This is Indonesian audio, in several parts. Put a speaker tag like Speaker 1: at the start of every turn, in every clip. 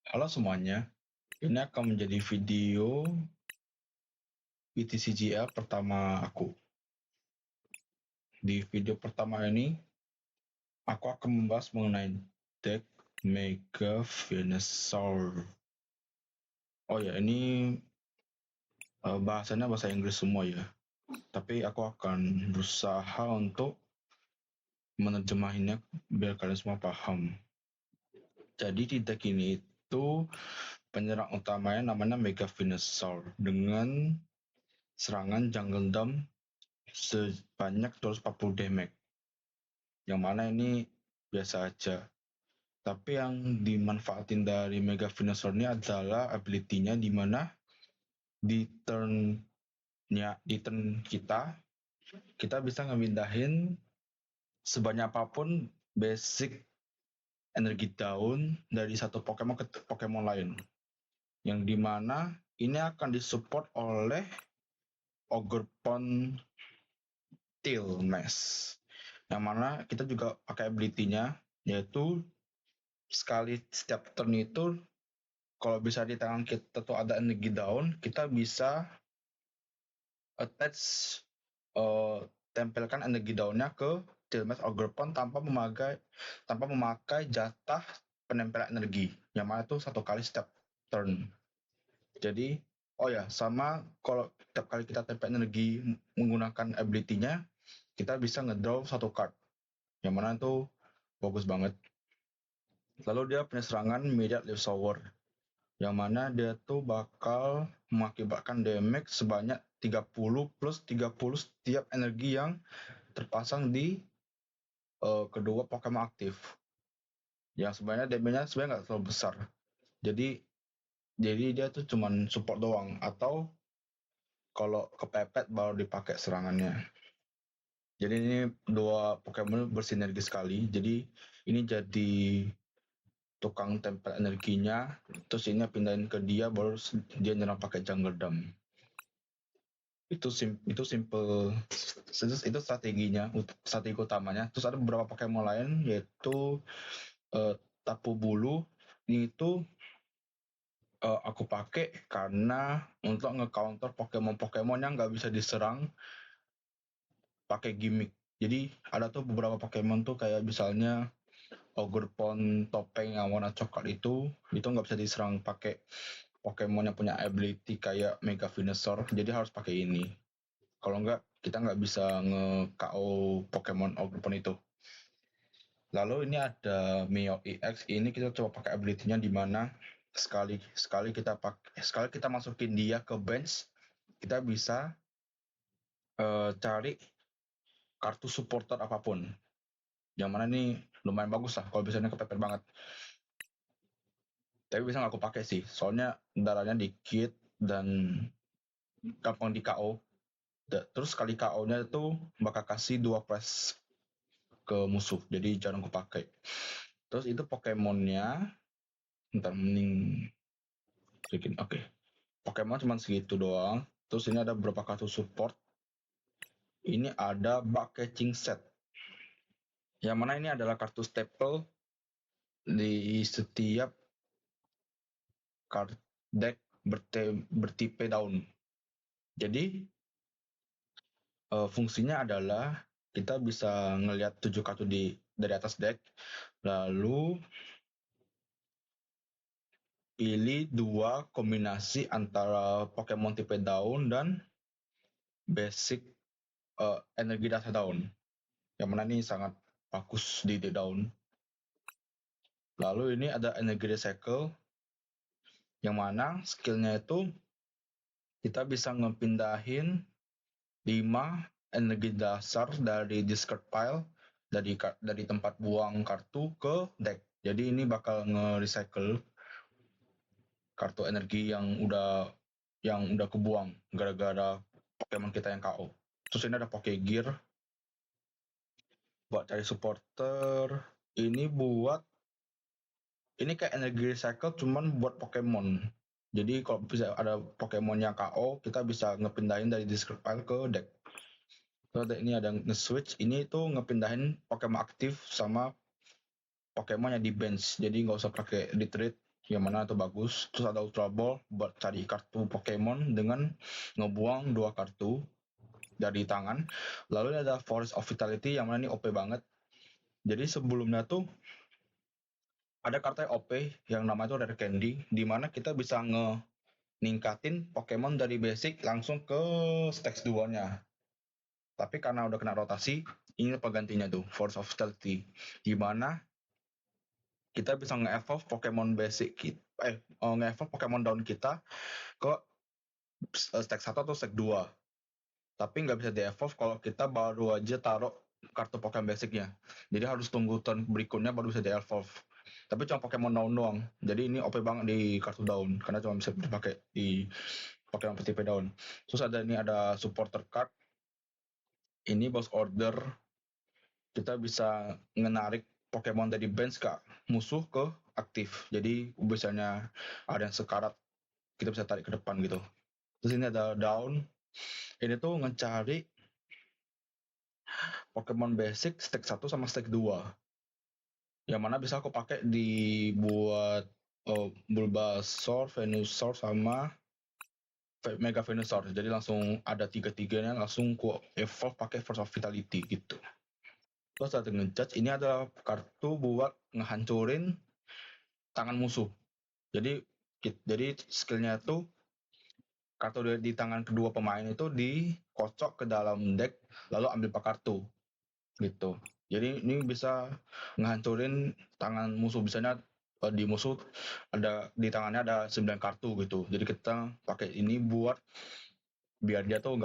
Speaker 1: Halo semuanya, ini akan menjadi video BTCGA pertama aku. Di video pertama ini, aku akan membahas mengenai deck Mega Venusaur. Oh ya, ini bahasanya bahasa Inggris semua ya. Tapi aku akan berusaha untuk menerjemahinnya biar kalian semua paham. Jadi di deck ini itu penyerang utamanya namanya Mega Venusaur dengan serangan Jungle Dam sebanyak 240 damage. Yang mana ini biasa aja. Tapi yang dimanfaatin dari Mega Venusaur ini adalah ability-nya di mana di turn kita bisa ngemindahin sebanyak apapun basic energi daun dari satu Pokemon ke Pokemon lain. Yang dimana ini akan disupport oleh Ogerpon Tailmass. Yang mana kita juga pakai ability-nya, yaitu sekali setiap turn itu kalau bisa di tangan kita tuh ada energi daun, kita bisa attach tempelkan energi daunnya ke Tailmass Ogerpon tanpa memakai jatah penempelan energi, yang mana itu satu kali setiap turn. Jadi oh ya, sama kalau setiap kali kita tempel energi menggunakan ability-nya, kita bisa ngedraw satu card, yang mana itu bagus banget. Lalu dia punya serangan Immediate Leaf Shower, yang mana dia tuh bakal mengakibatkan damage sebanyak 30 plus 30 setiap energi yang terpasang di kedua Pokemon aktif. Yang sebenarnya damage-nya sebenarnya nggak terlalu besar. Jadi dia tuh cuman support doang, atau kalau kepepet baru dipakai serangannya. Jadi ini dua Pokemon bersinergi sekali. Jadi ini jadi tukang tempel energinya, terus ini pindahin ke dia, baru dia nyerang pakai Jungle Dam. Itu simple, itu strateginya, strategi utamanya. Terus ada beberapa Pokemon lain, yaitu Tapu Bulu. Ini itu aku pakai karena untuk nge-counter Pokemon yang nggak bisa diserang pakai gimmick. Jadi ada tuh beberapa Pokemon tuh kayak misalnya Ogerpon Topeng yang warna coklat itu nggak bisa diserang pakai Pokemon yang punya ability kayak Mega Venusaur, jadi harus pakai ini. Kalau nggak, kita nggak bisa nge-KO Pokemon Ogerpon itu. Lalu ini ada Mio EX, ini kita coba pakai ability-nya di mana sekali kita masukin dia ke bench, kita bisa cari kartu supporter apapun. Yang mana ini lumayan bagus lah kalau misalnya kepepet banget. Tapi bisa nggak aku pakai sih, soalnya darahnya dikit dan gampang di KO. Terus sekali KO-nya itu bakal kasih 2 press ke musuh, jadi jarang aku pakai. Terus itu Pokemonnya, ntar mending bikin. Oke. Pokemon cuma segitu doang. Terus ini ada beberapa kartu support. Ini ada Bug Catching Set, yang mana ini adalah kartu staple di setiap card deck bertipe daun. Jadi fungsinya adalah kita bisa ngelihat 7 kartu dari atas deck, lalu pilih 2 kombinasi antara Pokemon tipe daun dan basic energi dasar daun, yang mana ini sangat bagus di daun. Lalu ini ada energi recycle, yang mana skillnya itu kita bisa ngepindahin 5 energi dasar dari discard pile, dari tempat buang kartu ke deck. Jadi ini bakal nge-recycle kartu energi yang udah kebuang gara-gara Pokemon kita yang KO. Terus ini ada Pokegear buat cari supporter. Ini kayak energi recycle cuman buat Pokemon. Jadi kalau bisa ada Pokemon yang KO, kita bisa ngepindahin dari discard pile ke deck. Terus ini ada nge-switch, ini tuh ngepindahin Pokemon aktif sama Pokemon yang di bench. Jadi nggak usah pakai retreat, yang mana itu bagus. Terus ada Ultra Ball buat cari kartu Pokemon dengan ngebuang 2 kartu dari tangan. Lalu ada Forest of Vitality yang mana ini OP banget. Jadi sebelumnya tuh ada kartu OP yang namanya itu Rare Candy, di mana kita bisa ningkatin Pokemon dari basic langsung ke stage 2-nya. Tapi karena udah kena rotasi, ini penggantinya tuh, Force of Vitality. Di mana kita bisa nge-evolve Pokemon basic kita, nge-evolve Pokemon down kita ke stack 1 atau stack 2. Tapi nggak bisa di-evolve kalau kita baru aja taruh kartu Pokemon basicnya. Jadi harus tunggu turn berikutnya baru bisa di-evolve. Tapi cuma Pokemon down doang. Jadi ini OP banget di kartu down karena cuma bisa dipakai di Pokemon tipe down. Terus ada supporter card. Ini boss order, kita bisa menarik Pokemon dari bench ke musuh ke aktif. Jadi biasanya ada yang sekarat, kita bisa tarik ke depan gitu. Terus ini ada down. Ini tuh ngecari Pokemon basic stack 1 sama stack 2. Yang mana bisa aku pakai di buat Bulbasaur, Venusaur sama Mega Venusaur. Jadi langsung ada tiga-tiganya langsung ku evolve pakai Force of Vitality gitu. Terus ada ngejudge, ini adalah kartu buat ngehancurin tangan musuh. Jadi skillnya tuh kartu di tangan kedua pemain itu dikocok ke dalam deck lalu ambil 4 kartu gitu. Jadi ini bisa ngehancurin tangan musuh, misalnya di musuh ada di tangannya ada 9 kartu gitu. Jadi kita pakai ini buat biar dia tuh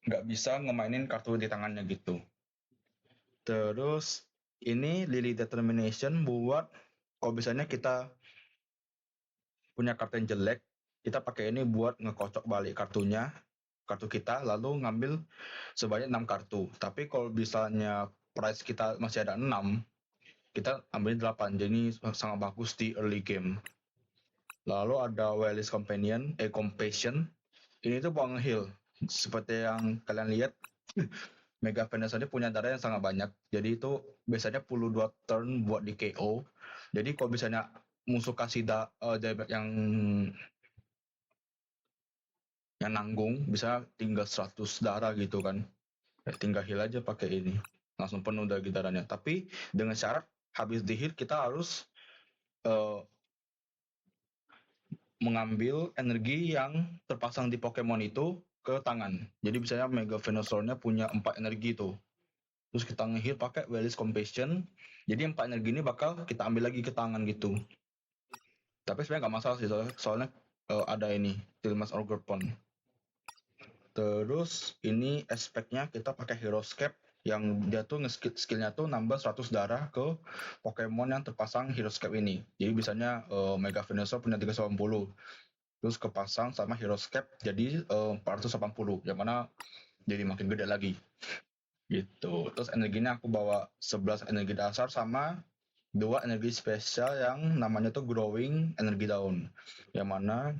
Speaker 1: nggak bisa ngemainin kartu di tangannya gitu. Terus ini Lily Determination buat kalau misalnya kita punya kartu yang jelek, kita pakai ini buat ngekocok balik kartu kita, lalu ngambil sebanyak 6 kartu. Tapi kalau misalnya price kita masih ada 6, kita ambil 8. Jadi sangat bagus di early game. Lalu ada Well's Compassion. Ini tuh buang heal. Seperti yang kalian lihat, Mega Venusaur ini punya darah yang sangat banyak. Jadi itu biasanya perlu 2 turn buat di KO. Jadi kalau misalnya musuh kasih damage yang nanggung, bisa tinggal 100 darah gitu kan. Tinggal heal aja pakai ini. Langsung penuh dari darahnya. Tapi dengan syarat habis di heal kita harus uh, mengambil energi yang terpasang di Pokemon itu ke tangan. Jadi misalnya Mega Venusaur-nya punya 4 energi tuh. Terus kita nge-heal pakai Well's Compassion. Jadi 4 energi ini bakal kita ambil lagi ke tangan gitu. Tapi sebenarnya nggak masalah sih soalnya ada ini Tilmas Orgerpon. Terus ini aspeknya kita pakai Heroscape yang dia tuh skillnya tuh nambah 100 darah ke Pokemon yang terpasang Heroscape ini. Jadi misalnya Mega Venusaur punya 380, terus kepasang sama Heroscape jadi 480, yang mana jadi makin gede lagi gitu. Terus energinya aku bawa 11 energi dasar sama 2 energi spesial yang namanya tuh Growing Energy Down, yang mana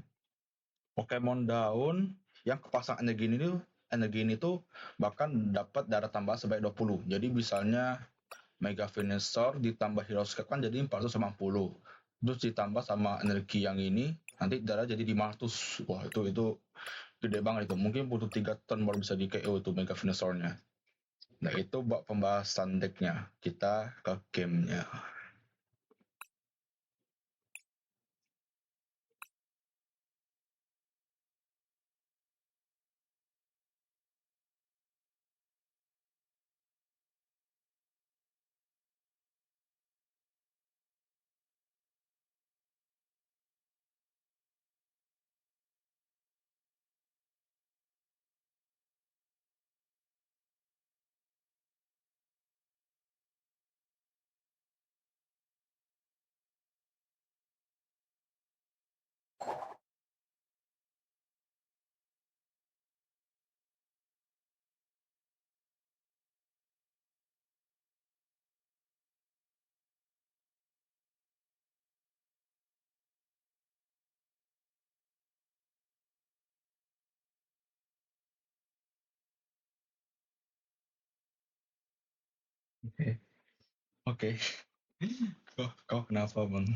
Speaker 1: Pokemon daun yang kepasang energi ini tuh bahkan dapat darah tambah sebanyak 20. Jadi misalnya Mega Venusaur ditambah Heroscape kan jadi 490. Terus ditambah sama energi yang ini nanti darah jadi 500. Wah, itu gede banget itu. Mungkin butuh 3 turn baru bisa di KO itu Mega Venusaur-nya. Nah, itu buat pembahasan decknya. Kita ke gamenya. Oke. Okay. Kau kenapa bang?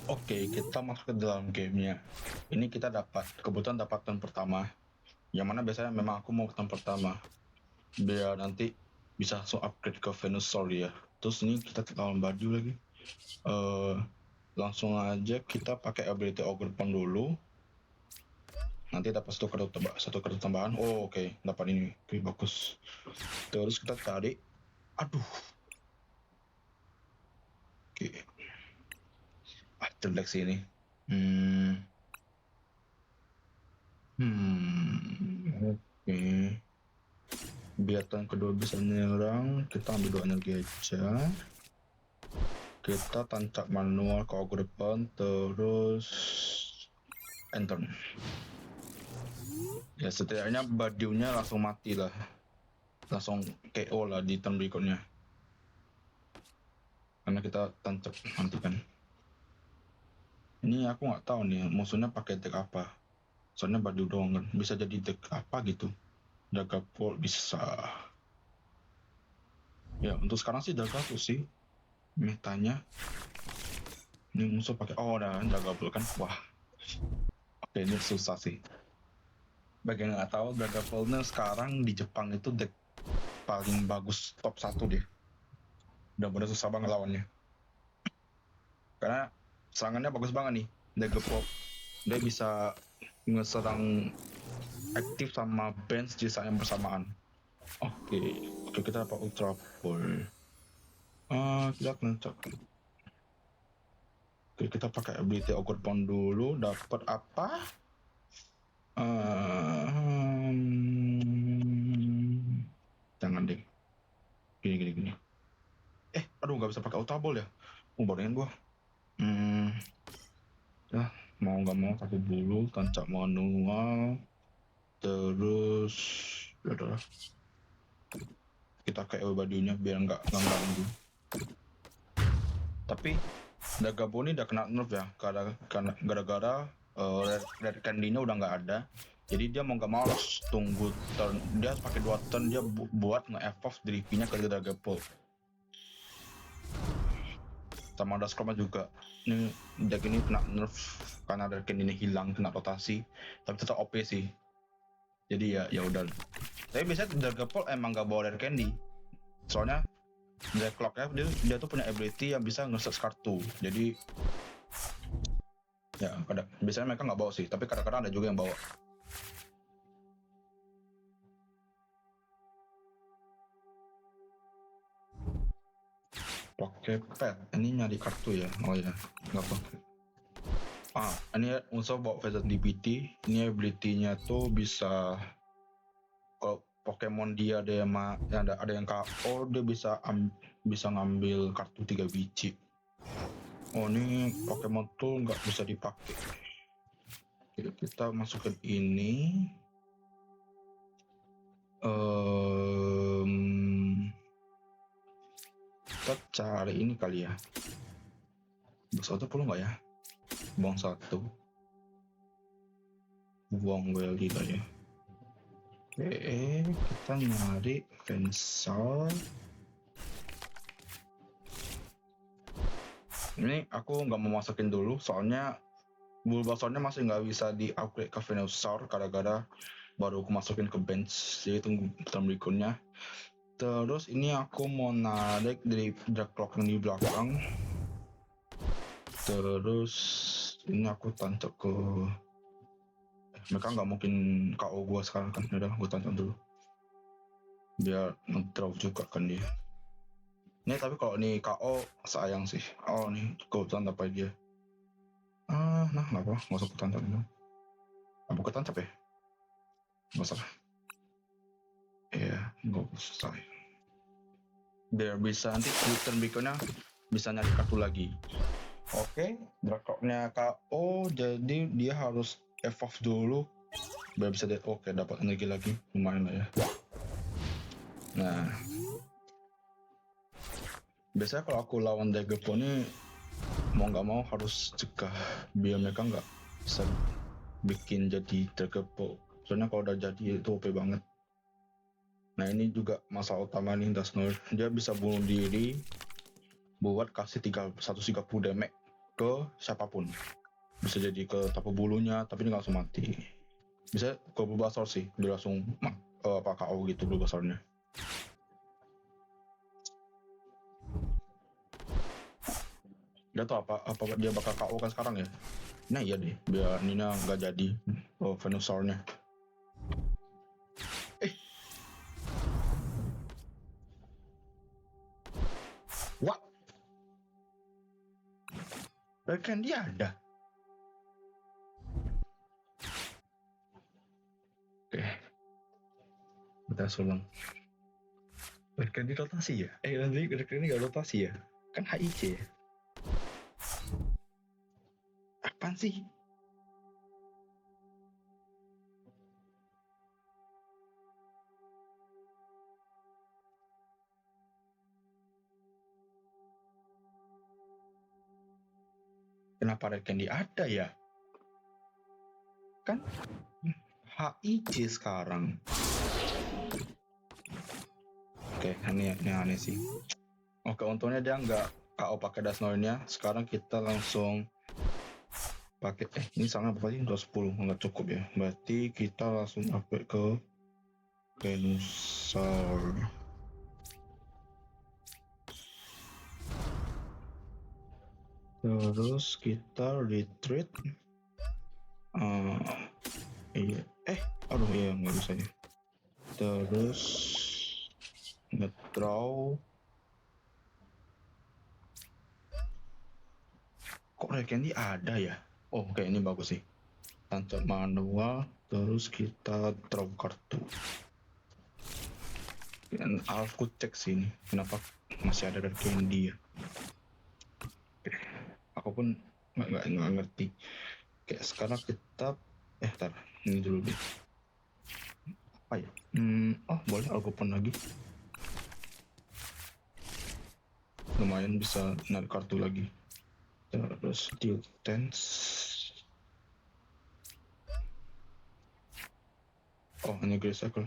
Speaker 1: Oke, kita masuk ke dalam gamenya. Ini kita kebetulan dapat turn pertama. Yang mana biasanya memang aku mau ke turn pertama. Biar nanti bisa langsung upgrade ke Venusaur ya. Terus ini kita lawan Badu lagi. Langsung aja kita pakai ability Ogre Pond dulu. Nanti dapat satu kartu tambahan. Oh oke, dapat ini. Oke, bagus. Terus kita tarik. Aduh. Oke. Jelek sih ini. Oke. Biar turn kedua bisa nyerang, kita ambil 2 energi aja. Kita tancap manual ke Ogre Pond, terus enter. Ya setidaknya Badiunya langsung mati lah. Langsung KO lah di turn berikutnya. Karena kita tancap nanti kan. Ini aku nggak tahu nih musuhnya pakai deck apa. Soalnya Badiu doang kan. Bisa jadi deck apa gitu. Dragapult bisa. Ya untuk sekarang sih Dragapult sih metanya. Ini musuh pakai udah Dragapult kan. Wah. Oke, ini susah sih. Bagi yang nggak tahu, Dragapultnya sekarang di Jepang itu deck paling bagus top 1 deh. Udah bener susah banget lawannya. Karena serangannya bagus banget nih. Dragapult. Dia bisa ngeserang aktif sama bench di saat yang bersamaan. Oke, kita dapat Ultra Ball. Kita kencok. Oke, kita pakai ability Ogre Pond dulu. Dapat apa? Jangan deh. Gini. Aduh nggak bisa pakai Ultra Ball ya. Barengan gua. Ya, mau nggak mau pakai dulu, tancap manual. Terus, ya udah. Kita kayak Badiunya biar nggak ganggu. Tapi Dagabo ini udah kena nerf ya, karena gara-gara Red Candy-nya udah nggak ada. Jadi dia mau nggak mau harus tunggu turn, dia harus pakai 2 turn dia buat nge-evolve Drippy-nya ke Dragapult. Sama ada Scroma juga. Ini deck ini kena nerf karena Red Candy ini hilang, kena rotasi. Tapi tetap OP sih. Jadi ya udah. Tapi biasanya Dragapult emang nggak bawa Red Candy. Soalnya Clock ya, dia tuh punya ability yang bisa nge-search kartu. Jadi ya biasanya mereka nggak bawa sih, tapi kadang-kadang ada juga yang bawa. Pakai pet, ini nyari kartu ya? Oh ya, nggak pakai. Ini unsur bawa Feather DPT. Ini ability-nya tuh bisa kalau Pokemon dia ada yang KO, dia bisa ngambil kartu 3 biji. Oh ini Pokemon tuh nggak bisa dipakai. Oke, kita masukin ini. Kita cari ini kali ya. Satu perlu nggak ya? Buang 1. Buang Welly lah ya. Oke, kita nyari Venusaur. Ini aku nggak mau masukin dulu, soalnya Bulbasaurnya masih nggak bisa di-upgrade ke Venusaur gara-gara baru aku masukin ke bench, jadi tunggu turn berikutnya. Terus ini aku mau narik dari drag clock yang di belakang. Terus ini aku tancap ke mereka nggak mungkin KO gua sekarang kan, udah gua tancap dulu biar nge-draw juga kan dia. Ini tapi kalau nih KO sayang sih. Oh nih kebetulan dapat dia. Nah nggak apa, nggak usah tancap dulu. Apa ketancap ya? Nggak usah. Iya, nggak usah. Biar bisa nanti turn berikutnya bisa nyari kartu lagi. Oke, Drakoknya KO, jadi dia harus evolve dulu biar bisa dead. Oke, dapat energi lagi, lumayan lah ya. Nah, biasanya kalau aku lawan Daggerfall ini mau nggak mau harus cegah biar mereka nggak bisa bikin jadi Daggerfall. Soalnya kalau udah jadi itu OP banget. Nah ini juga masalah utama nih Dusknoir, dia bisa bunuh diri buat kasih 130 damage ke siapapun. Bisa jadi ke tapu bulunya, tapi ini langsung mati. Bisa ke Bulbasaur sih, dia langsung KO gitu Bulbasaurnya. Dia tau apa dia bakal KO kan sekarang ya? Nah iya deh, biar Nina nggak jadi Venusaurnya. What? Kan dia ada. Oke. Kita ulang. Kan di rotasi ya? Nanti ini nggak rotasi ya? Kan HIC ya? Apaan sih? Kenapa Red Candy ada ya? Kan HIC sekarang. Oke, ini aneh sih. Oke, untungnya dia nggak KO pakai Dusknoir-nya. Sekarang kita langsung pakai ini sangat apa sih? 210 nggak cukup ya. Berarti kita langsung upgrade ke Venusaur. Terus kita retreat. Iya. Aduh iya nggak bisa ya. Terus nge-draw. Kok Red Candy ada ya? Oh kayak ini bagus sih. Tancap manual. Terus kita draw kartu. Dan aku cek sini kenapa masih ada Red Candy ya. Aku pun nggak ngerti. Kayak sekarang kita tar ini dulu deh. Apa ya? Boleh Algopon lagi. Lumayan bisa narik kartu lagi. Terus Steel Tense. Oh ini Grace Cycle.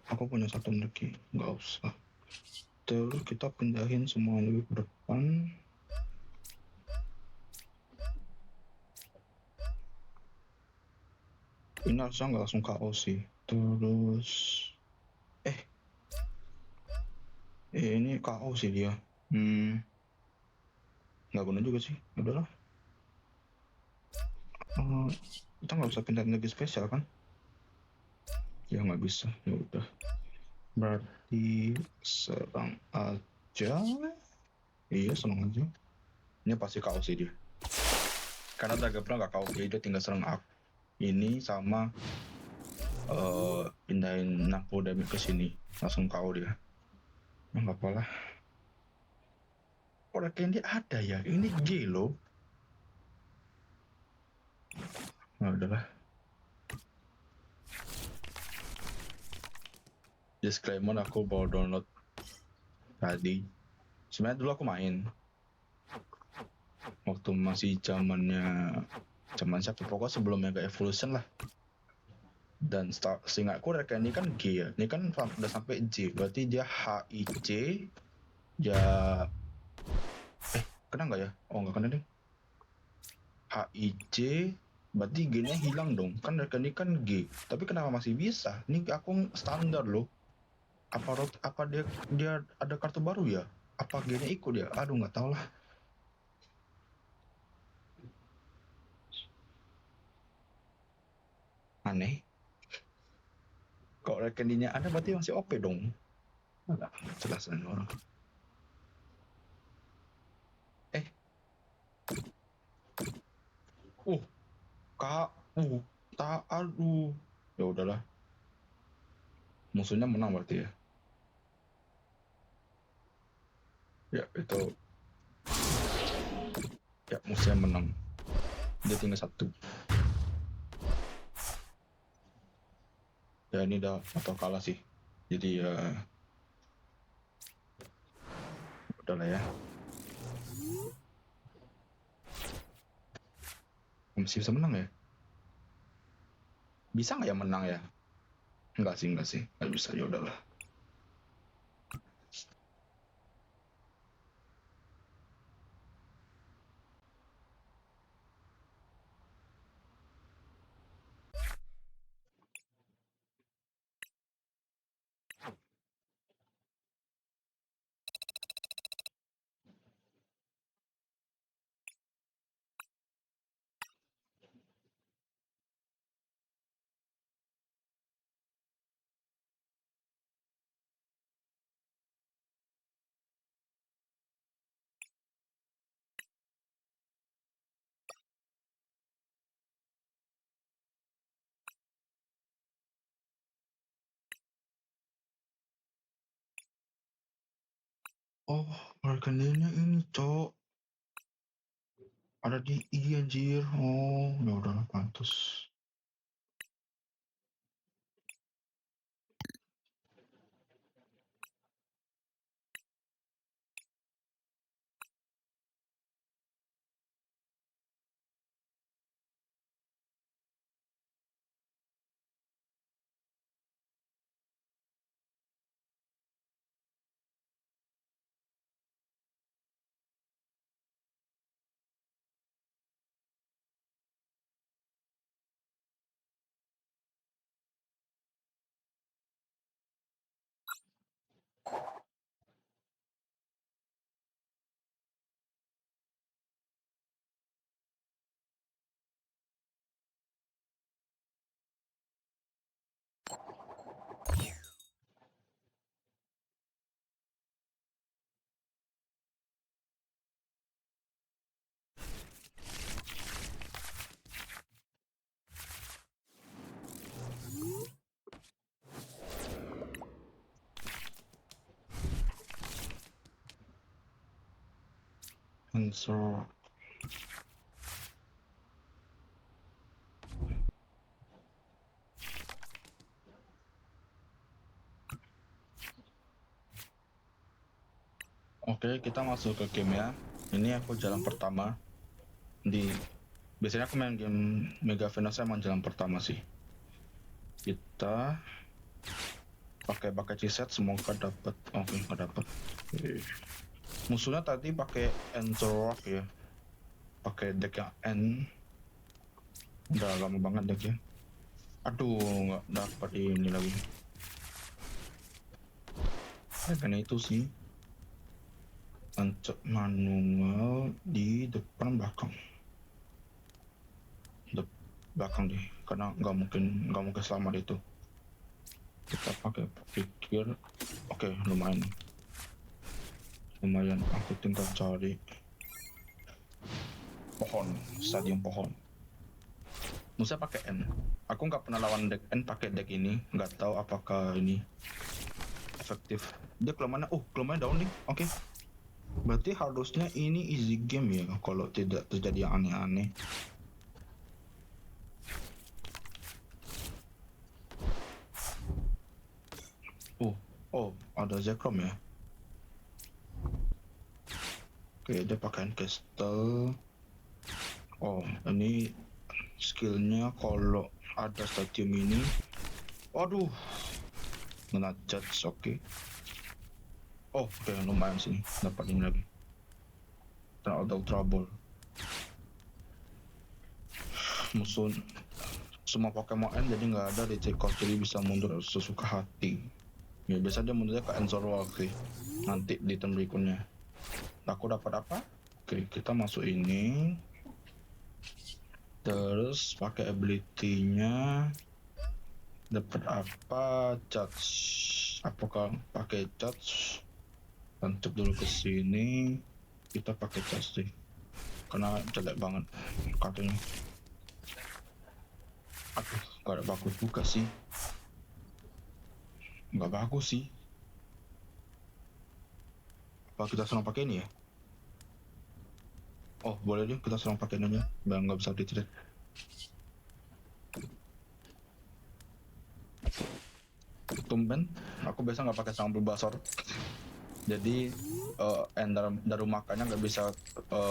Speaker 1: Aku punya satu lagi, nggak usah. Terus kita pindahin semua lebih ke depan. Ini harusnya nggak langsung KO sih. Terus ini KO sih dia. Nggak guna juga sih. Udahlah. Kita nggak usah pindahin lagi spesial kan? Ya nggak bisa. Ya udah. Berarti serang aja. Iya serang aja. Ini pasti KO sih dia. Karena Dragapult nggak KO, jadi dia tinggal serang aku. Ini sama pindahin 60 damage ke sini, langsung KO dia. Nggak apa lah. Orang Candy ada ya, ini G loh. Nah udahlah. Disclaimer, aku baru download tadi. Sebenarnya dulu aku main waktu masih zaman siapa, pokoknya sebelum Mega Evolution lah. Dan seingatku Red Candy kan G ya, ini kan udah sampai J, berarti dia HIC ya. Kena nggak ya? Oh nggak kena deh. HIC Berarti G-nya hilang dong. Kan rekening kan G. Tapi kenapa masih bisa? Ini aku standar loh. Apa dia ada kartu baru ya? Apa G-nya ikut ya? Aduh, nggak tahu lah. Aneh. Kalau rekeningnya ada berarti masih OP dong. Enggak, jelasan orang. Eh, uh, kak, tak, aduh. Ya udahlah. Musuhnya menang berarti ya. Ya itu, ya musuhnya menang. Dia tinggal satu. Ya ini udah atau kalah sih. Jadi ya udahlah ya. Masih bisa menang ya? Bisa nggak ya menang ya? Enggak sih. Nggak bisa, ya udahlah. Oh, rekeningnya ini, cok. Ada di I anjir. Oh, ya udahlah, pantas. Answer. Oke, kita masuk ke game ya. Ini aku jalan pertama. Biasanya aku main game Mega Venus emang jalan pertama sih. Kita pakai cheat semoga dapat. Oke, nggak dapat. Musuhnya tadi pakai Entorok ya. Pakai deck yang N. Udah lama banget decknya. Aduh, nggak dapat ini lagi. Karena itu sih. Tancap manual di depan belakang. Belakang deh, karena nggak mungkin selamat itu. Kita pakai pikir. Oke, lumayan, aku tinggal cari pohon, stadium pohon. Musa pakai N. Aku nggak pernah lawan deck N pakai deck ini, nggak tahu apakah ini efektif. Dia kelemahannya down nih. Oke. Berarti harusnya ini easy game ya kalau tidak terjadi yang aneh-aneh. Ada Zekrom ya. Oke, dia pakai Castle. Oh, ini skillnya kalau ada stadium ini. Waduh, kena judge. Oke. Oke, lumayan sih dapat ini lagi. Dan ada trouble. musuh semua Pokemon N jadi nggak ada di Cikos, jadi bisa mundur sesuka hati. Ya biasa dia mundurnya ke Enzorwalk sih nanti di turn berikutnya. Aku dapat apa? Oke, kita masuk ini. Terus pakai ability-nya dapat apa? Charge. Apakah pakai charge? Tancap dulu ke sini. Kita pakai charge sih. Karena jelek banget kartunya. Aduh, gak ada bagus juga sih. Nggak bagus sih. Apa kita serang pakai ini ya? Oh, boleh deh kita serang pakai ini aja. Biar nggak bisa di-trade. Tumben, aku biasa nggak pakai serang Bulbasaur. Jadi end dari makanya nggak bisa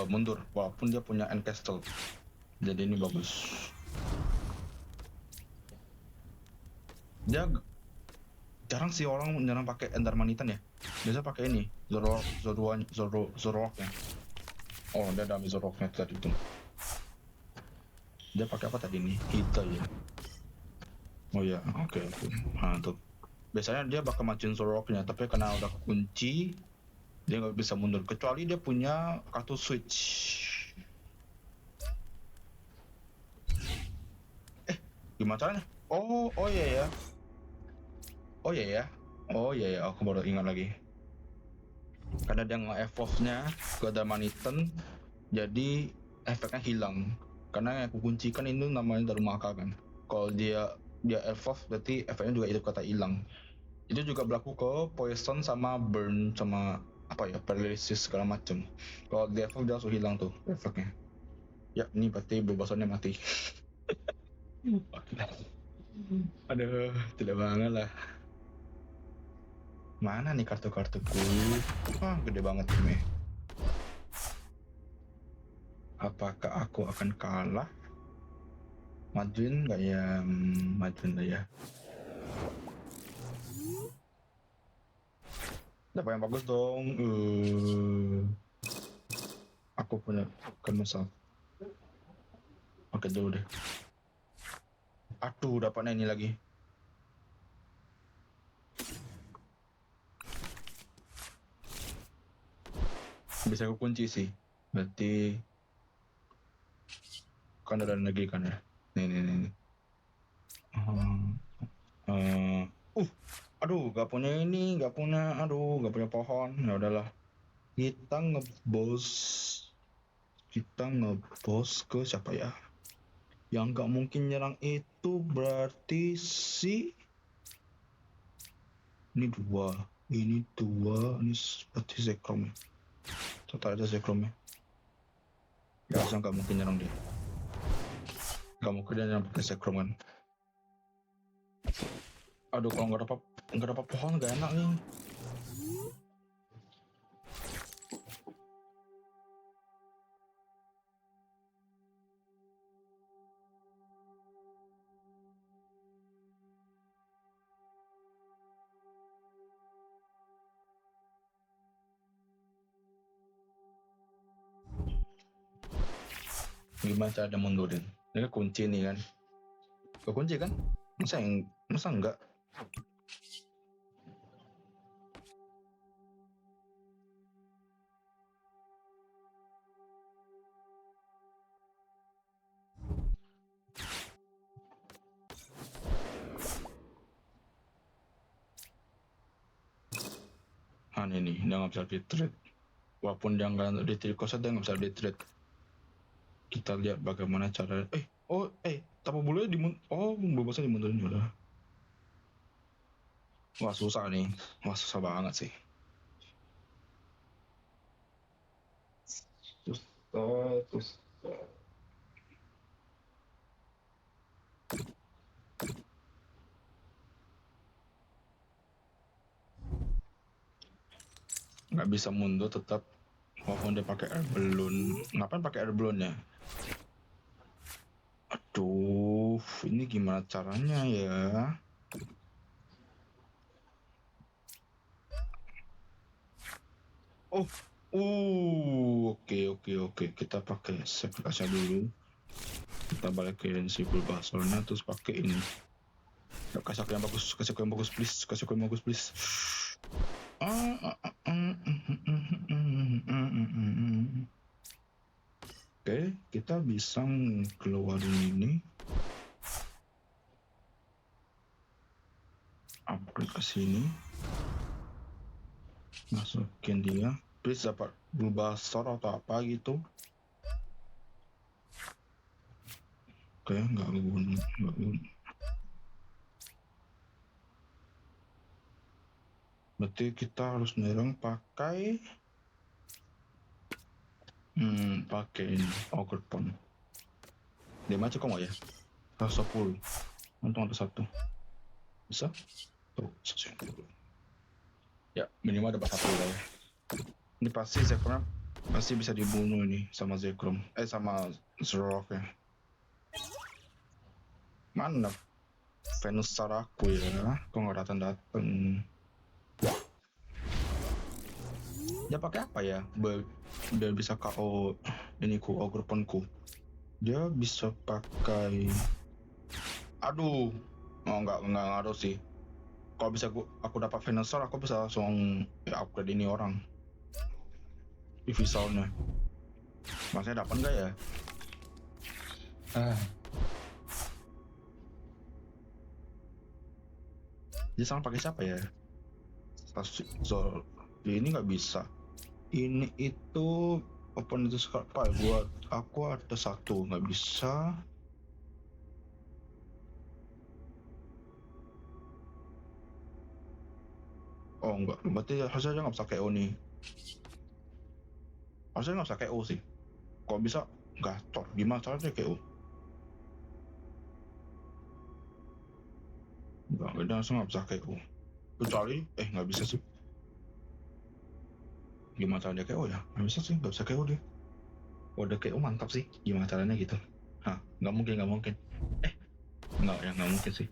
Speaker 1: mundur walaupun dia punya end castle. Jadi ini bagus. Dia jarang sih orang nyerang pakai Ender Manitan ya. Biasa pakai ini Zoroark ya. Oh, dia ada Zoroarknya tadi itu. Dia pakai apa tadi nih? Hita ya. Oh ya, oke. Nah tuh. Biasanya dia bakal majuin Zoroarknya, tapi karena udah kunci dia nggak bisa mundur kecuali dia punya kartu switch. Gimana caranya? Oh iya ya. Oh iya ya. Oh iya ya, aku baru ingat lagi. Karena dia nge-evolve-nya ke Darmanitan, jadi efeknya hilang. Karena yang aku kuncikan itu namanya Darumaka kan. Kalau dia evolve berarti efeknya juga itu kata hilang. Itu juga berlaku ke poison sama burn sama apa ya, paralysis segala macam. Kalau dia evolve dia langsung hilang tuh efeknya. Ya, ini berarti Bulbasaurnya mati. Aduh, tidak banget lah. Mana nih kartu-kartuku? Ah, gede banget ini. Apakah aku akan kalah? Majuin nggak ya? Majuin lah ya. Dapat yang bagus dong. Aku punya kemasal. Oke dulu deh. Aduh, dapatnya ini lagi. Bisa aku kunci sih. Berarti kan ada lagi kan ya. Nih. Aduh, gak punya ini, gak punya pohon. Ya udahlah. Kita ngebos ke siapa ya? Yang gak mungkin nyerang itu berarti ini dua, ini seperti Zekrom ya. Total ada Zekrom ya. Gak gak mungkin nyerang dia. Gak mungkin dia nyerang pakai Zekrom kan. Aduh, kalau nggak dapat pohon gak enak nih. Gimana cara dia mundurin? Ini kan kunci nih kan. Kekunci kan? Masa enggak? Ini dia nggak bisa di-trade. Walaupun dia nggak di-trade kosa, dia nggak bisa di-trade. Kita lihat bagaimana cara. Tapu bulunya Bulbasaur dimundurin udah. Wah susah nih. Wah susah banget sih. Susah. Nggak bisa mundur tetap. Walaupun dia pakai air balloon. Ngapain pakai air balloon ya? Aduh, ini gimana caranya ya? Oke. Kita pakai Sacrifice dulu. Kita balikin si Bulbasaurnya terus pakai ini. Kasih aku yang bagus, please. Oke, kita bisa keluarin ini. Upgrade ke sini. Masukin dia. Please dapat Bulbasaur atau apa gitu. Oke, nggak guna. Berarti kita harus nerang pakai pakai ini Ogre Pond. Dia macam kok ya? 110. Untung ada satu. Bisa? Tuh, ya minimal dapat satu lah ya. Ini pasti Zekrom pasti bisa dibunuh ini sama Zekrom. Sama Zoroark ya. Mana Venusaur aku ya? Kok nggak datang? Dia pakai apa ya? Biar bisa KO ini Ogre Pond-ku. Dia bisa pakai. Aduh, nggak ngaruh sih. Kalau bisa aku dapat Venusaur, aku bisa langsung upgrade ini orang. Visualnya. Maksudnya dapat nggak ya? Dia sama pakai siapa ya? Ini nggak bisa. Ini itu open itu apa? Buat aku ada satu nggak bisa. Oh enggak, berarti harusnya nggak bisa KO nih. Harusnya nggak bisa KO sih. Kalau bisa gacor, gimana caranya KO? Enggak, dia langsung nggak bisa KO. Kecuali, nggak bisa sih. Gimana caranya KO ya? Nggak bisa sih, nggak bisa KO dia. Udah KO mantap sih, gimana caranya gitu? Hah, nggak mungkin. Nggak mungkin sih.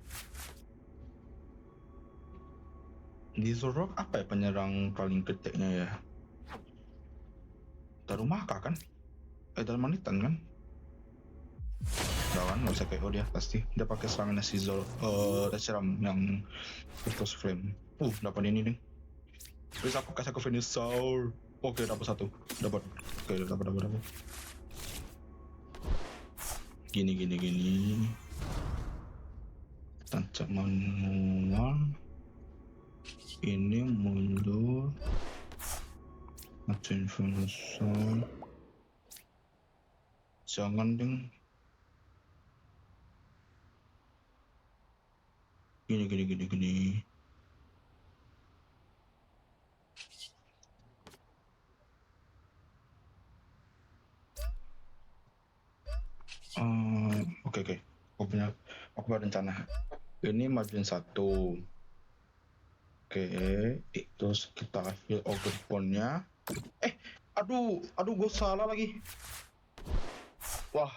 Speaker 1: Di Zoroark apa ya penyerang paling keteknya ya? Darumaka kan? Darmanitan kan? Lawan nggak bisa KO dia pasti. Dia pakai serangan si Reshiram yang Virtus Flame. Dapat ini nih. Please aku kasih ke Venusaur. Oke, dapat satu. Dapat. Oke, dapat. Gini. Tancap manual. Ini mundur. Majuin Venusaur. Jangan ding. Gini. Oke. Aku punya rencana. Ini majuin satu. Oke, terus kita heal Ogre Pond-nya. Aduh, gue salah lagi. Wah,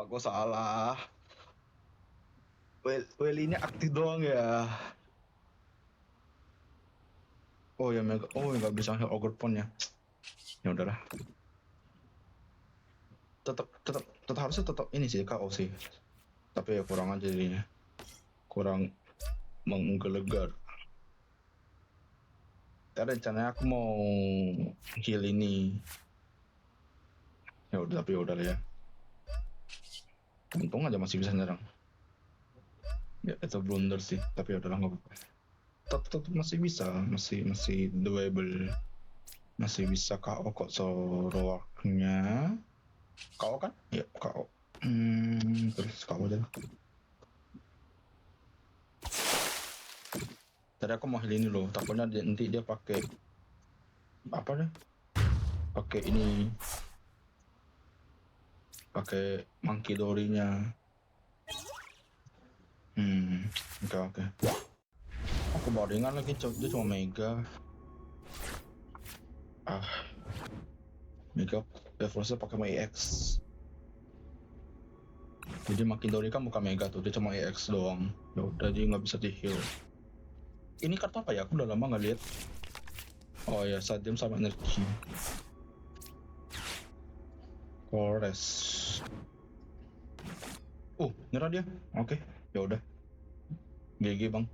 Speaker 1: gue salah. Well ini aktif doang ya. Oh ya, nggak bisa heal Ogre Pond-nya. Ya udahlah. Tetap harusnya ini sih KO sih. Tapi ya kurang aja jadinya. Kurang menggelegar. Tadi rencananya aku mau heal ini. Ya udah ya. Untung aja masih bisa nyerang. Ya itu blunder sih, tapi udahlah nggak apa-apa. Tetap masih bisa, masih doable. Masih bisa KO kok Zoroark-nya. KO kan? Ya KO. Terus KO aja lah. Tadi aku mau heal ini loh, takutnya nanti dia pakai apa deh? Pakai ini, pakai Monkey Dory-nya. Oke. Aku bawa ringan lagi, dia cuma Mega. Mega levelnya pakai EX. Jadi Monkey Dory kan bukan Mega tuh, dia cuma EX doang. Ya udah dia nggak bisa di heal. Ini kartu apa ya? Aku udah lama nggak lihat. Oh ya, Stadium sama energi. Kores. Nyerah dia. Oke, ya udah. GG bang.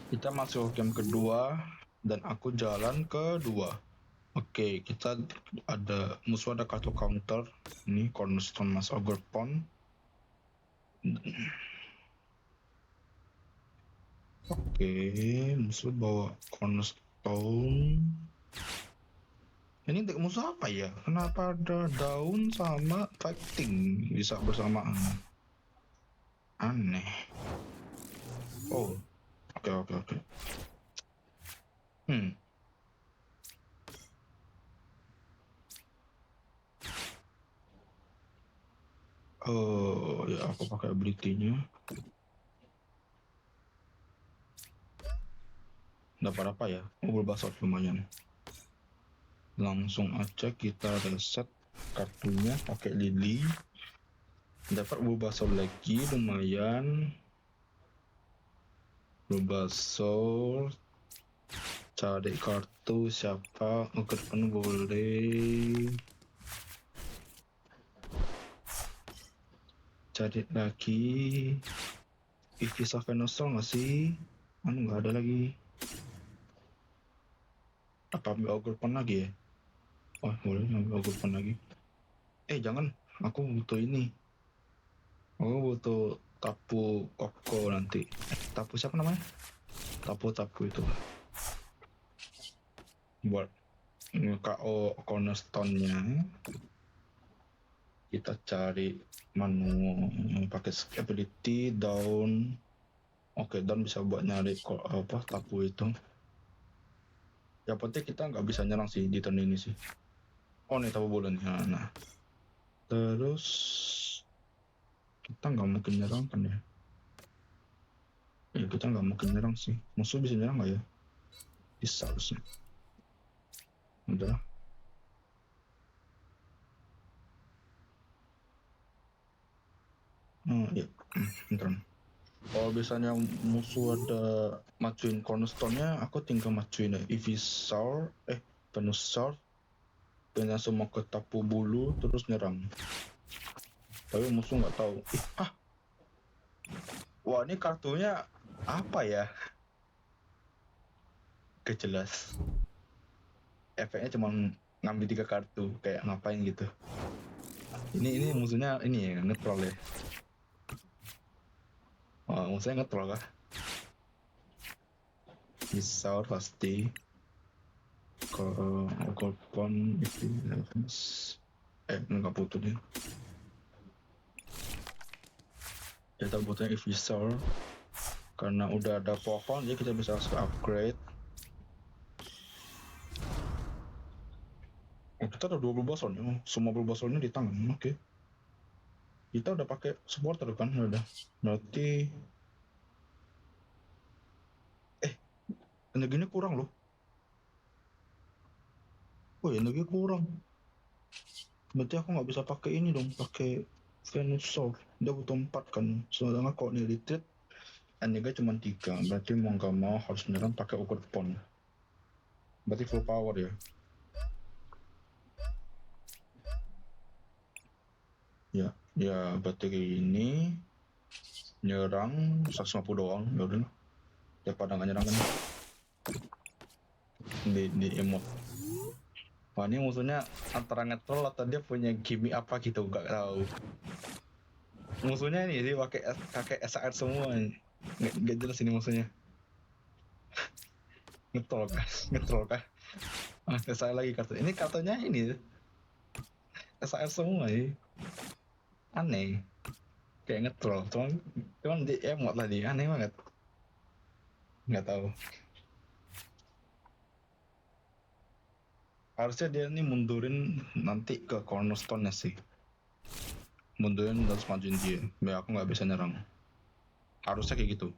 Speaker 1: Kita masuk game kedua dan aku jalan kedua. Oke, kita ada musuh ada kartu counter. Ini Cornerstone Mas Ogre Pond. Oke, musuh bawa Cornerstone. Ini deck musuh apa ya? Kenapa ada daun sama fighting bisa bersamaan? Aneh. Oh, oke. Hmm. Oh, ya aku pakai ability-nya. Dapat apa ya? Basot lumayan. Langsung aja kita reset kartunya pakai lily. Dapat Bulbasaur lagi lumayan. Bulbasaur. Cari kartu siapa? Oke, boleh. Cari lagi. Ivisa Venusaur nggak sih? Nggak ada lagi. Apa ambil Ogre lagi ya? Oh, boleh ambil Ogre lagi. Jangan. Aku butuh ini. Aku butuh tapu koko nanti. Tapu siapa namanya? Tapu itu. Buat KO cornerstone-nya. Kita cari menu pakai ability down. Oke, down bisa buat nyari tapu itu. Yang penting kita nggak bisa nyerang sih di turn ini sih. Oh, nih tapu bulan. Nah. Terus kita nggak mungkin nyerang kan ya? Ya kita nggak mungkin nyerang sih. Musuh bisa nyerang nggak ya? Bisa harusnya. Udah. Ya. Bentar. Kalau biasanya musuh ada majuin cornerstone-nya, aku tinggal majuin ya. Ivysaur, Venusaur, dan langsung mau ke tapu bulu terus nyerang. Tapi musuh nggak tahu. Wah, ini kartunya apa ya? Kejelas. Efeknya cuma ngambil 3 kartu, kayak ngapain gitu. Ini musuhnya ini ya, nge-troll ya. Oh, musuhnya nge-troll kah? Ivysaur pasti. Kalau Golpon itu nggak butuh dia. Kita butuhnya Ivysaur karena udah ada pohon jadi kita bisa langsung upgrade. Kita ada 20 Bulbasaurnya. Semua Bulbasaurnya di tangan. Oke. Kita udah pakai supporter kan? Udah. Berarti energinya kurang loh. Oh ya, energi kurang. Berarti aku nggak bisa pakai ini dong, pakai Venusaur. Dia butuh 4 kan. Sedangkan kalau ini retreat, energi cuma 3. Berarti mau nggak mau harus menyerang pakai Ogre Pond. Berarti full power ya. Ya berarti ini nyerang 150 doang. Ya udah, daripada nggak nyerang kan di emote. Wah, ini musuhnya antara ngetrol atau dia punya gimmick apa gitu, nggak tahu. Musuhnya ini sih pakai SAR semua. Nggak jelas ini musuhnya. Ngetrol kah? Saya lagi kartu. Ini kartunya ini SAR semua sih. Aneh. Kayak ngetrol. Cuman di emot tadi aneh banget. Nggak tahu. Harusnya dia nih mundurin nanti ke cornerstone-nya sih. Mundurin dan majuin dia. Biar aku nggak bisa nyerang. Harusnya kayak gitu.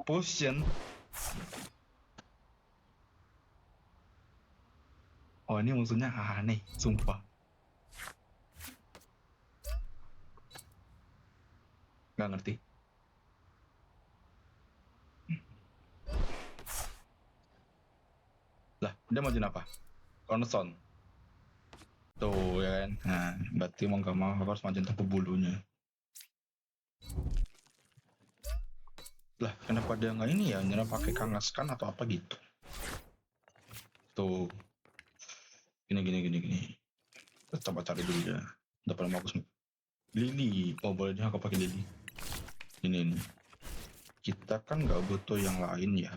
Speaker 1: Potion. Oh, ini musuhnya aneh, sumpah. Nggak ngerti. Lah, dia majuin apa? Cornerstone. Tuh ya kan. Nah, berarti mau nggak mau harus majuin tapu bulunya. Lah, kenapa dia nggak ini ya? Nyerang pakai kangaskan atau apa gitu? Tuh. Gini. Coba cari dulu ya. Udah paling bagus. Lily. Oh, boleh dia aku pakai Lily. Ini. Kita kan nggak butuh yang lain ya.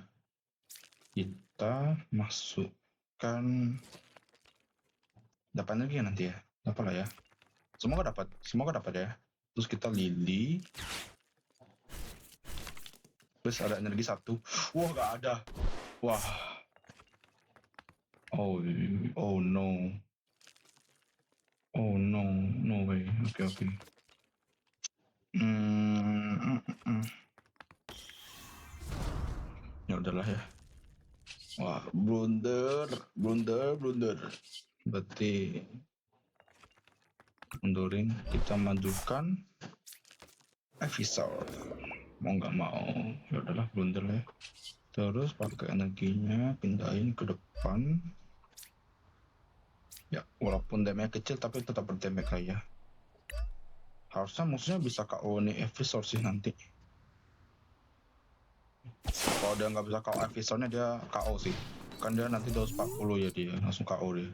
Speaker 1: Kita masukkan. Dapat lagi ya nanti ya. Dapat lah ya. Semoga dapat ya. Terus kita Lily. Terus ada energi 1. Wah, nggak ada. Wah. Oh no. Oh no, no way. Oke. Ya udahlah ya. Wah, blunder. Berarti mundurin, kita majukan Avisor. Mau nggak mau, ya udahlah blunder ya. Terus pakai energinya pindahin ke depan. Ya, walaupun damage kecil tapi tetap berdamage lah ya. Harusnya musuhnya bisa KO nih Avisor sih nanti. Kalau dia nggak bisa KO Avisornya, dia KO sih. Kan dia nanti 240 ya, dia langsung KO dia.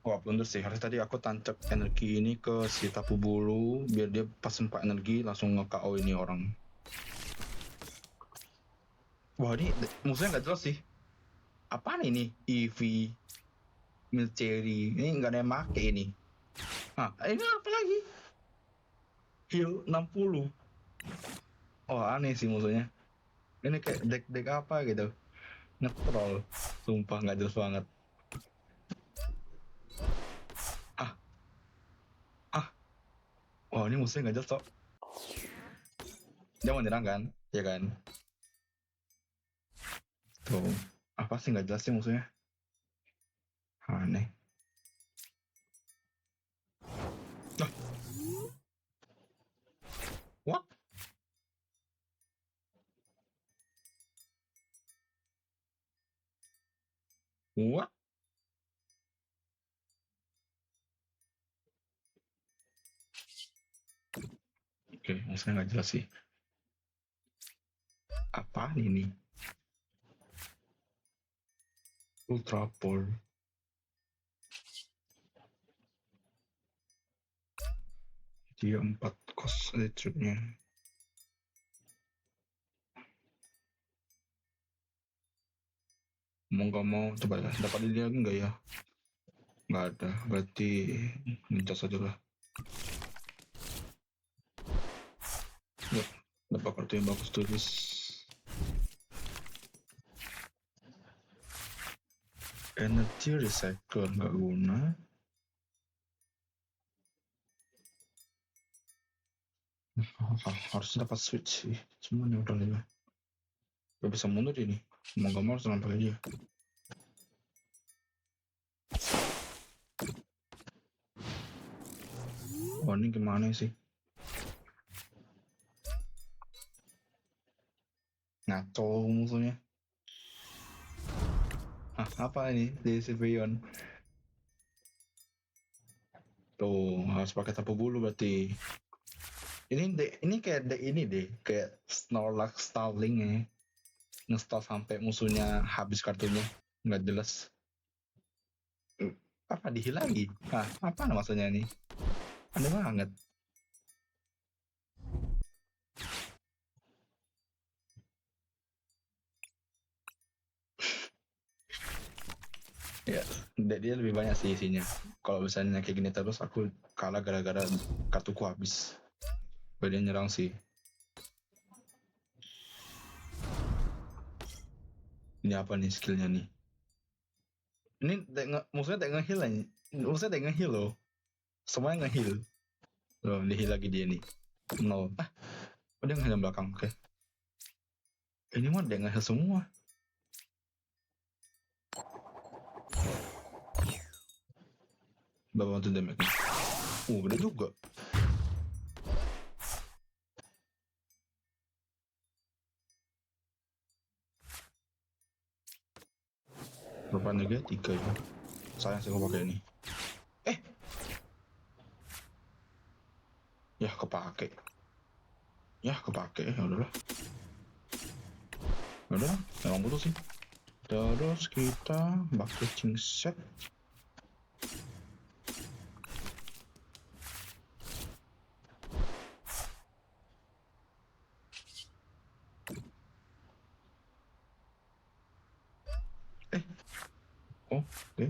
Speaker 1: Wah, blunder sih. Harus tadi aku tancap energi ini ke si tapu bulu biar dia pas 4 energi langsung nge-KO ini orang. Wah, ini musuhnya nggak jelas sih. Apaan ini? EV Milceri. Ini nggak ada yang make ini. Ini apa lagi? Heal 60. Oh, aneh sih musuhnya. Ini kayak deck apa gitu. Nge-troll. Sumpah nggak jelas banget. Wah, ini musuhnya nggak jelas kok. Dia mau nyerang kan? Ya kan? Tuh. Apa sih nggak jelas sih musuhnya? Aneh. What? What? Oke, musuhnya nggak jelas sih. Apaan ini? Ultra Ball. Dia 4 cost attribute-nya. Mau nggak mau, coba ya. Dapat dia enggak ya? Nggak ada. Berarti minta saja lah. Yep, dapat kartu yang bagus tulis. Energy recycle nggak guna. Harus dapat switch sih. Cuman ya udah lah. Gak bisa mundur ini. Mau gak mau harus pakai dia. Oh ini gimana sih? Ngaco musuhnya. Hah, apa ini? Decision. Tuh, harus pakai tapu bulu berarti. Ini kayak ini deh, kayak Snorlax Starling ya. Nge-stall sampai musuhnya habis kartunya. Nggak jelas. Apa dihilangi? Hah, apa maksudnya ini? Aneh banget. Ya, dia lebih banyak sih isinya. Kalau misalnya kayak gini terus aku kalah gara-gara kartuku habis. Dia nyerang sih. Ini apa nih skillnya nih? Ini musuhnya tak nge-heal aja. Musuhnya tak nge-heal loh. Semuanya nge-heal. Loh, di-heal lagi dia nih. No. Dia nge-heal belakang. Oke. Ini mah dia nge-heal semua. Berapa tuh damage-nya? Gede juga. Berapa energi? 3 ya. Sayang sih aku pakai ini. Ya kepake. Ya udahlah. Udah, memang butuh sih. Terus kita pakai set. Oke.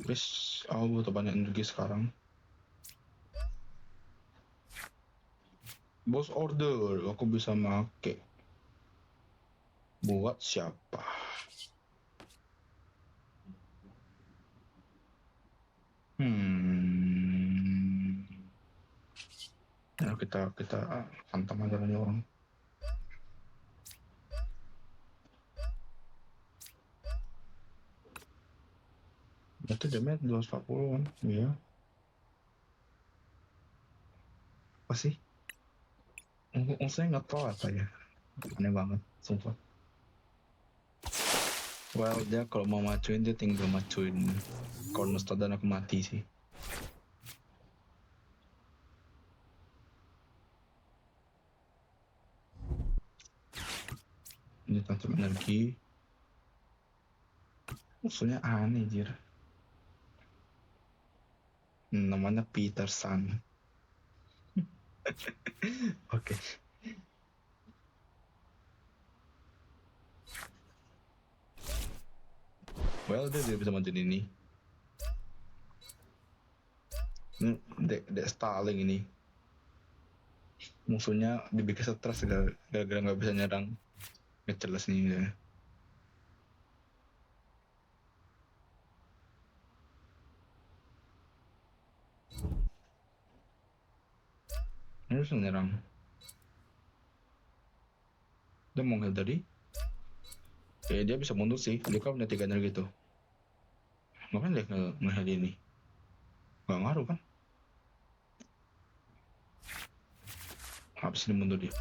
Speaker 1: Please, aku butuh banyak energi sekarang. Boss order, aku bisa make. Buat siapa? Ya kita hantam aja nih orang. Itu damage 240 kan? Iya. Apa sih? Maksudnya nggak tahu apa ya. Aneh banget, sumpah. Well, dia kalau mau macuin dia tinggal macuin. Kalau dan aku mati sih. Ini tancap energi. Musuhnya aneh jir. Namanya Peterson. Oke. Well, dia bisa majuin ini. Ini dek Starling ini. Musuhnya dibikin stres gara-gara nggak bisa nyerang. Ngejelas nih ya. Ini bisa nyerang. Dia mau heal tadi. Dia bisa mundur sih. Dia kan punya 3 energi tuh. Ngapain dia nge-heal ini? Gak ngaruh kan? Habis ini mundur dia.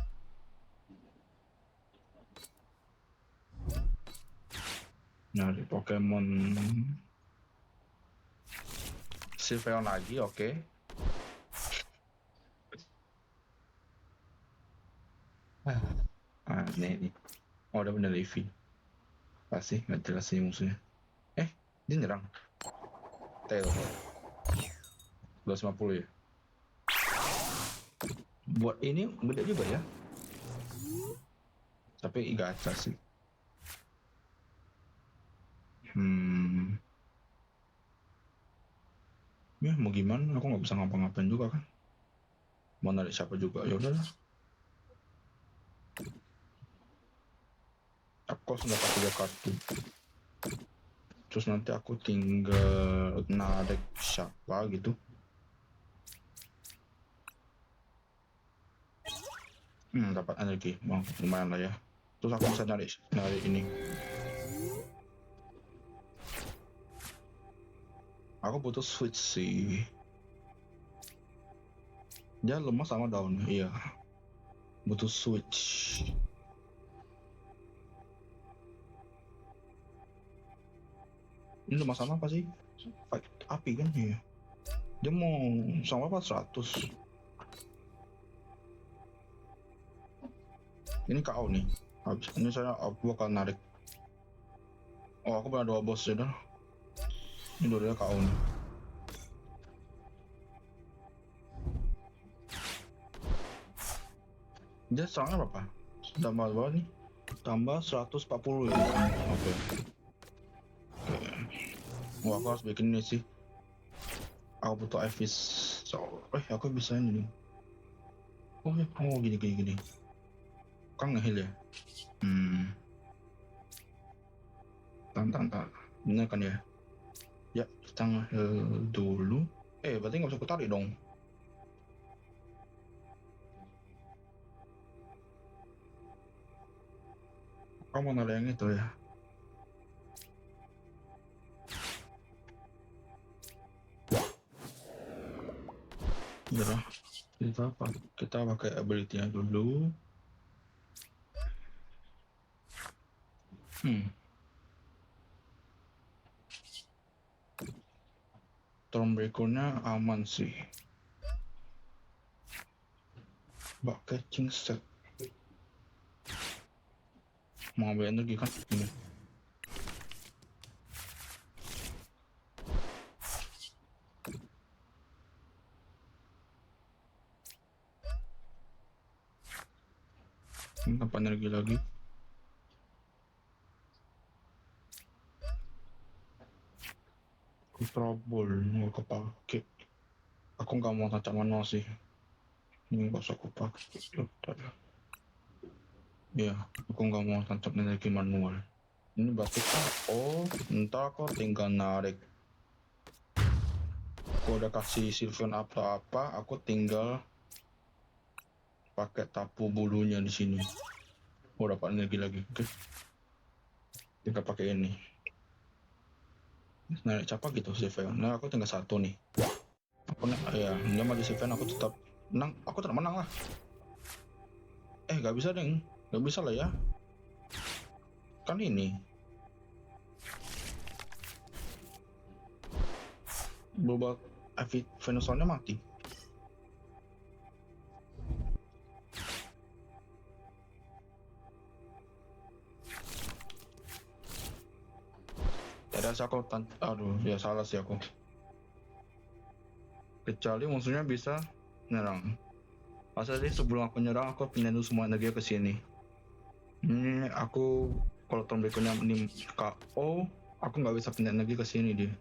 Speaker 1: Nyari Pokemon Sylveon lagi, oke. Nih. Oh, udah bener Leafy. Pasti nggak jelas sih musuhnya. Dia nyerang. Tail. 250 ya. Buat ini beda juga ya. Tapi gacha sih. Ya mau gimana? Aku nggak bisa ngapa-ngapain juga kan. Mau narik siapa juga, ya udahlah. Aku harus dapat 3 kartu. Terus nanti aku tinggal narik siapa gitu. Dapat energi, lumayan lah ya. Terus aku bisa nyari ini. Aku butuh switch sih. Dia lemah sama down, iya. Butuh switch. Ini lemah sama apa sih? Fight api kan, iya. Dia mau sama apa 100. Ini KO nih. Habis ini aku bakal narik. Oh, aku punya 2 bos ya dah. Ini dua-duanya KO nih. Dia serangnya berapa? Tambah berapa nih? Tambah 140 ya. Oke. Wah, aku harus bikin ini sih. Aku butuh Ivis. Aku bisa ini nih. Oh, gini. Kan nge-heal ya? Tahan. Bener kan ya? Ya, kita nge-heal dulu. Berarti nggak bisa kutarik dong. Kamu mau narik yang itu ya? Udah, kita pakai ability-nya dulu. Stormbreaker-nya aman sih. Bak catching set. Mau ambil energi kan? Ini. Tanpa energi lagi. Trouble nggak kepake. Aku nggak mau tancap manual sih. Ini nggak usah aku pakai. Ya, aku nggak mau tancap energi manual. Ini berarti kan, ntar aku tinggal narik. Aku udah kasih Sylveon apa-apa, aku tinggal pakai tapu bulunya di sini. Dapat energi lagi. Oke. Tinggal pakai ini. Narik capak gitu Sylveon. Nah, aku tinggal 1 nih. Dia mati Sylveon, aku tetap menang. Aku tetap menang lah. Gak bisa deng. Gak bisa lah ya. Kan ini. Berubah Venusaurnya mati. Ada aku aduh, ya salah sih aku. Kecuali musuhnya bisa nyerang. Masa sih sebelum aku nyerang, aku pindahin dulu semua energi ke sini. Ini aku kalau turn berikutnya ini KO, aku nggak bisa pindah energi ke sini dia.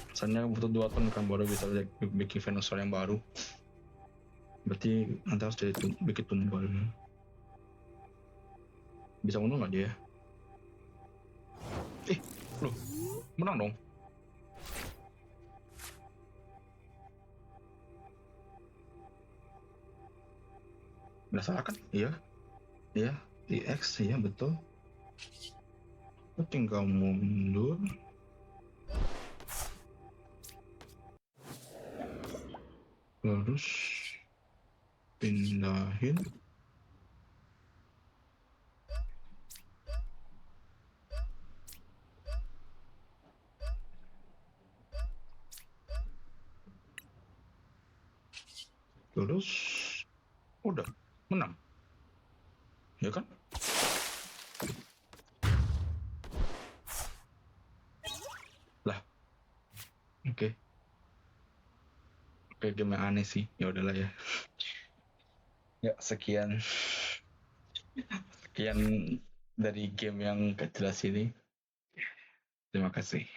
Speaker 1: Misalnya butuh 2 turn kan baru bisa bikin Venusaur yang baru. Berarti nanti harus bikin tumbal. Bisa mundur nggak dia? Loh, menang dong. Nggak salah kan? Iya, EX, iya betul. Aku tinggal mundur. Terus pindahin. Terus udah menang. Ya kan? Lah. Oke. Game yang aneh sih. Ya udahlah ya. Ya, sekian dari game yang gak jelas ini. Terima kasih.